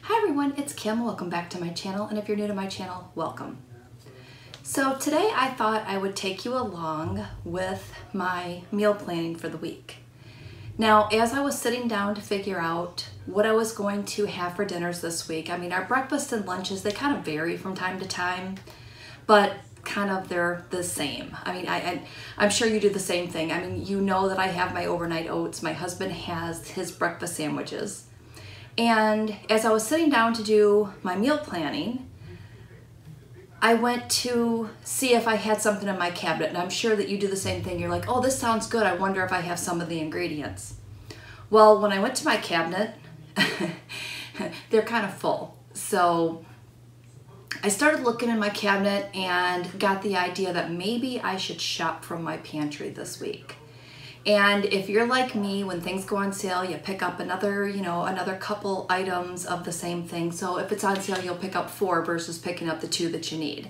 Hi everyone, it's Kim. Welcome back to my channel, and if you're new to my channel, welcome. So today I thought I would take you along with my meal planning for the week. Now, as I was sitting down to figure out what I was going to have for dinners this week, I mean, our breakfast and lunches, they kind of vary from time to time, but kind of they're the same. I mean, I'm sure you do the same thing. I mean, you know that I have my overnight oats. My husband has his breakfast sandwiches. And as I was sitting down to do my meal planning, I went to see if I had something in my cabinet, and I'm sure that you do the same thing. You're like, oh, this sounds good. I wonder if I have some of the ingredients. Well, when I went to my cabinet, they're kind of full. So I started looking in my cabinet and got the idea that maybe I should shop from my pantry this week. And if you're like me, when things go on sale, you pick up another couple items of the same thing. So if it's on sale, you'll pick up 4 versus picking up the 2 that you need.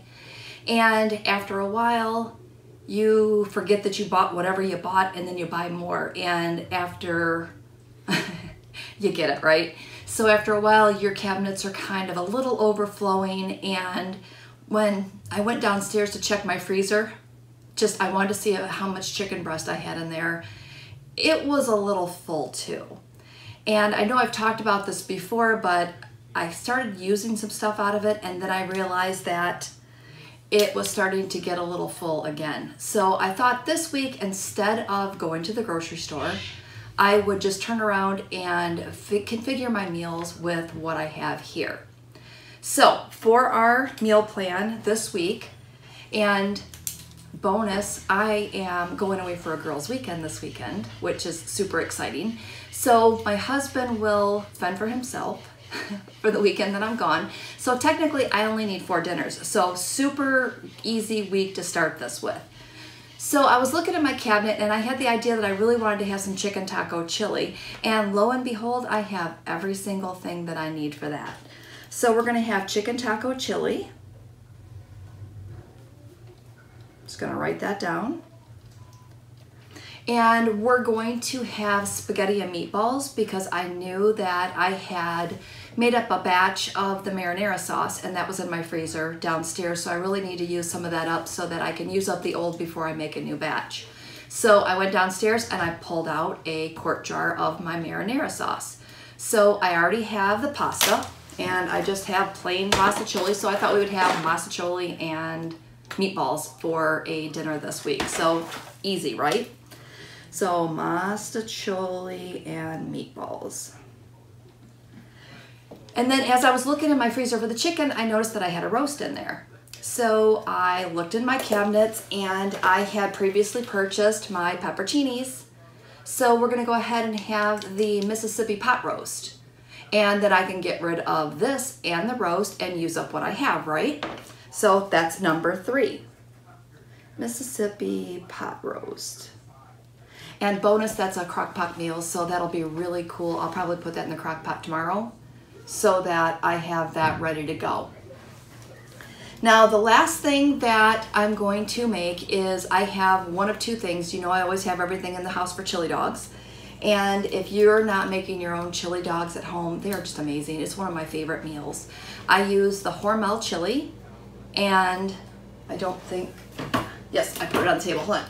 And after a while, you forget that you bought whatever you bought, and then you buy more. And after, you get it, right? So after a while, your cabinets are kind of a little overflowing. And when I went downstairs to check my freezer, I wanted to see how much chicken breast I had in there. It was a little full too. And I know I've talked about this before, but I started using some stuff out of it, and then I realized that it was starting to get a little full again. So I thought this week, instead of going to the grocery store, I would just turn around and configure my meals with what I have here. So for our meal plan this week, and bonus, I am going away for a girls' weekend this weekend, which is super exciting. So my husband will fend for himself for the weekend that I'm gone. So technically I only need 4 dinners. So super easy week to start this with. So I was looking at my cabinet and I had the idea that I really wanted to have some chicken taco chili. And lo and behold, I have every single thing that I need for that. So we're gonna have chicken taco chili. Just gonna write that down. And we're going to have spaghetti and meatballs because I knew that I had made up a batch of the marinara sauce, and that was in my freezer downstairs. So I really need to use some of that up so that I can use up the old before I make a new batch. So I went downstairs and I pulled out a quart jar of my marinara sauce. So I already have the pasta, and I just have plain masticholi. So I thought we would have masticholi and meatballs for a dinner this week. So easy, right? So masticholi and meatballs. And then as I was looking in my freezer for the chicken, I noticed that I had a roast in there. So I looked in my cabinets, and I had previously purchased my pepperoncinis. So we're gonna go ahead and have the Mississippi pot roast. And then I can get rid of this and the roast and use up what I have, right? So that's number 3, Mississippi pot roast. And bonus, that's a crock pot meal, so that'll be really cool. I'll probably put that in the crock pot tomorrow so that I have that ready to go. Now, the last thing that I'm going to make is I have one of 2 things. You know, I always have everything in the house for chili dogs. And if you're not making your own chili dogs at home, they are just amazing. It's one of my favorite meals. I use the Hormel chili. And I don't think, yes, I put it on the table, hold on.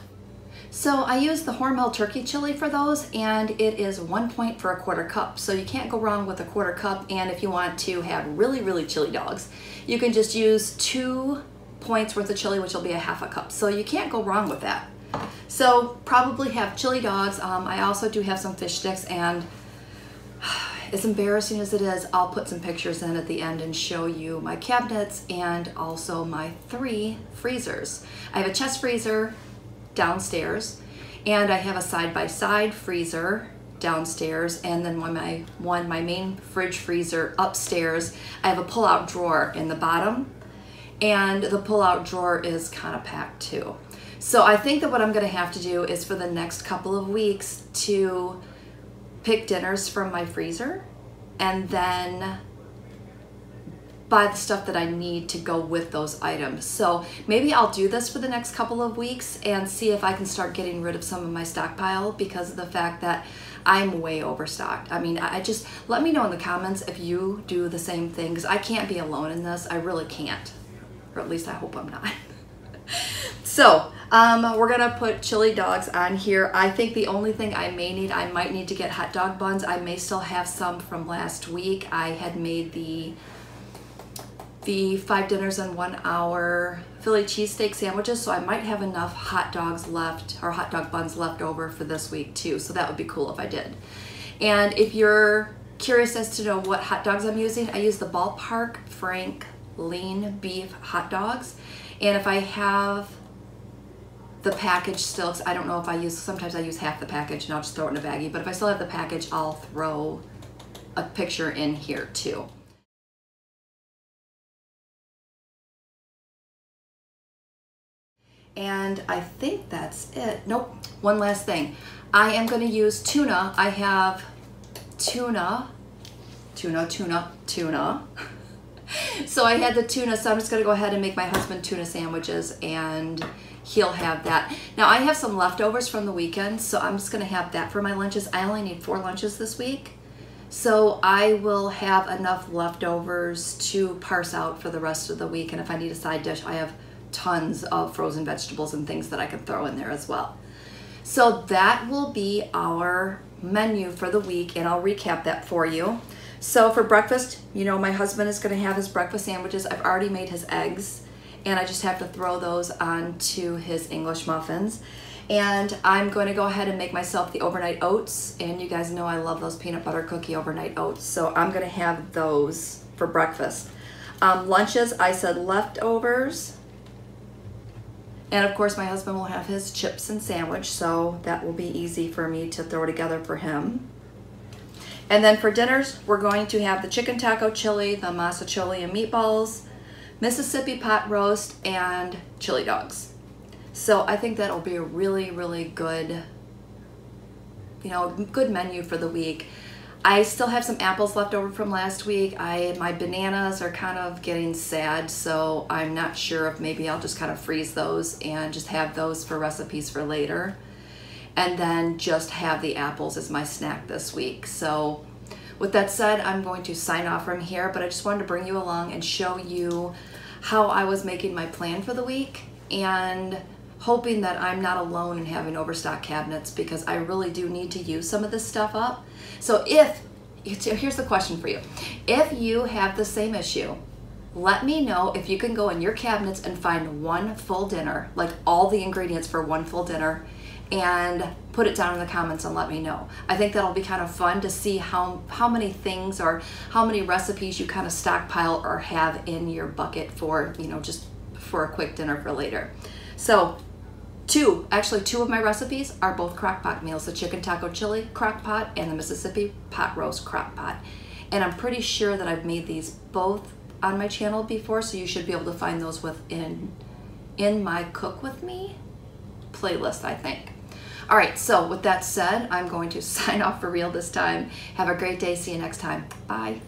So I use the Hormel turkey chili for those, and it is 1 point for a 1/4 cup. So you can't go wrong with a 1/4 cup. And if you want to have really, really chili dogs, you can just use 2 points worth of chili, which will be a 1/2 cup. So you can't go wrong with that. So probably have chili dogs. I also do have some fish sticks, and as embarrassing as it is, I'll put some pictures in at the end and show you my cabinets and also my 3 freezers. I have a chest freezer downstairs, and I have a side-by-side freezer downstairs, and then my main fridge freezer upstairs. I have a pull-out drawer in the bottom, and the pull-out drawer is kind of packed too. So I think that what I'm gonna have to do is for the next couple of weeks to pick dinners from my freezer and then buy the stuff that I need to go with those items. So maybe I'll do this for the next couple of weeks and see if I can start getting rid of some of my stockpile because of the fact that I'm way overstocked. I mean, I just, let me know in the comments if you do the same thing, because I can't be alone in this. I really can't, or at least I hope I'm not. So we're gonna put chili dogs on here. I think the only thing I might need to get hot dog buns. I may still have some from last week. I had made the 5 dinners in 1 hour Philly cheesesteak sandwiches, so I might have enough hot dogs left, or hot dog buns left over for this week too, so that would be cool if I did. And if you're curious as to know what hot dogs I'm using, I use the Ballpark Frank lean beef hot dogs. And if I have the package still, 'cause I don't know if I use, sometimes I use half the package and I'll just throw it in a baggie, but if I still have the package, I'll throw a picture in here too. And I think that's it. Nope, one last thing. I am gonna use tuna. I have tuna. So I had the tuna, so I'm just gonna go ahead and make my husband tuna sandwiches and he'll have that. Now I have some leftovers from the weekend, so I'm just gonna have that for my lunches. I only need 4 lunches this week. So I will have enough leftovers to parse out for the rest of the week. And if I need a side dish, I have tons of frozen vegetables and things that I can throw in there as well. So that will be our menu for the week, and I'll recap that for you. So for breakfast, you know, my husband is gonna have his breakfast sandwiches. I've already made his eggs, and I just have to throw those onto his English muffins. And I'm going to go ahead and make myself the overnight oats, and you guys know I love those peanut butter cookie overnight oats, so I'm gonna have those for breakfast. Lunches, I said leftovers. And of course my husband will have his chips and sandwich, so that will be easy for me to throw together for him. And then for dinners, we're going to have the chicken taco chili, the masa chili and meatballs, Mississippi pot roast, and chili dogs. So I think that'll be a really, really good, you know, good menu for the week. I still have some apples left over from last week. My bananas are kind of getting sad, so I'm not sure if maybe I'll just kind of freeze those and just have those for recipes for later. And then just have the apples as my snack this week. So with that said, I'm going to sign off from here, but I just wanted to bring you along and show you how I was making my plan for the week, and hoping that I'm not alone in having overstock cabinets, because I really do need to use some of this stuff up. So here's the question for you. If you have the same issue, let me know if you can go in your cabinets and find one full dinner, like all the ingredients for one full dinner, and put it down in the comments and let me know. I think that'll be kind of fun to see how many things or how many recipes you kind of stockpile or have in your bucket for, you know, just for a quick dinner for later. So actually two of my recipes are both crock pot meals, the chicken taco chili crock pot and the Mississippi pot roast crock pot. And I'm pretty sure that I've made these both on my channel before, so you should be able to find those in my Cook With Me playlist, I think. All right, so with that said, I'm going to sign off for real this time. Have a great day. See you next time. Bye.